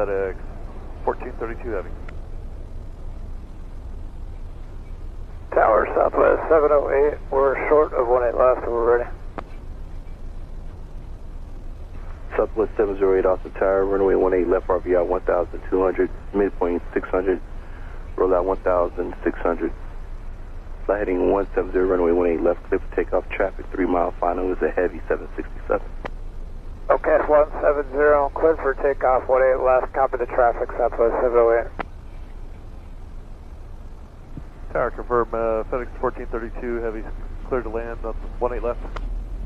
FedEx 1432 Heavy. Tower Southwest 708, we're short of 18 left, we're ready. Southwest 708 Austin Tower, runway 18 left, RVR 1200, midpoint 600, roll out 1600. Flight heading 170, runway 18 left, clear for takeoff, traffic 3 mile final is a heavy 767. Okay, 170, cleared for takeoff, 18 left, copy the traffic, Southwest 708. Tower confirm, FedEx 1432 Heavy, clear to land on 18 left.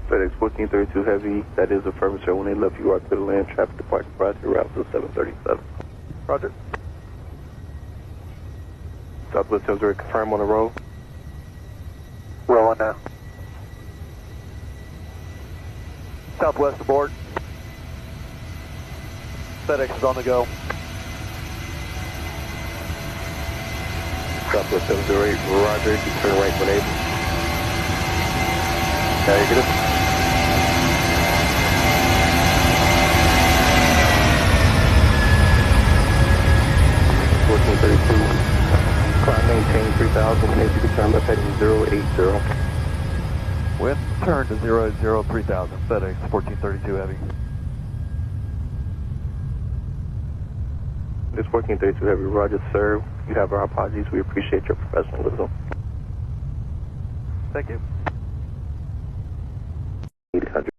FedEx 1432 Heavy, that is affirmative, sir. 18 left, you are clear to land, traffic departure, route to 737. Roger. Southwest 708, confirm on the roll. Rolling now. Southwest abort. FedEx is on the go. Southwest 708, roger, you turn right when able. Negative. Climb maintain 3000, when able to turn left heading 080. Wind turn to 080 3000, FedEx 1432 Heavy. This 1432 Heavy, roger, sir. You have our apologies. We appreciate your professionalism. Thank you. 800.